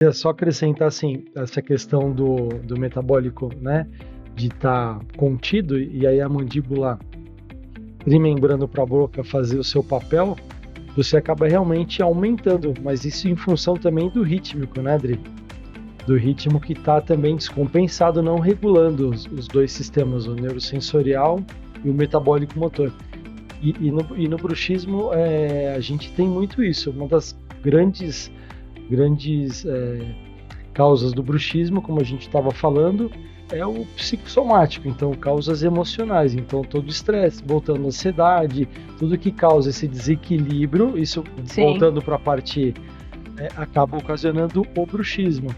É só acrescentar, assim, essa questão do metabólico, né, de estar contido, e aí a mandíbula trimembrando para a boca fazer o seu papel, você acaba realmente aumentando, mas isso em função também do rítmico, né, Adri? Do ritmo que está também descompensado, não regulando os dois sistemas, o neurosensorial e o metabólico motor. E no bruxismo a gente tem muito isso. Uma das grandes causas do bruxismo, como a gente estava falando, é o psicossomático, então causas emocionais, então todo estresse, voltando à ansiedade, tudo que causa esse desequilíbrio, isso Sim. voltando para a parte acaba ocasionando o bruxismo.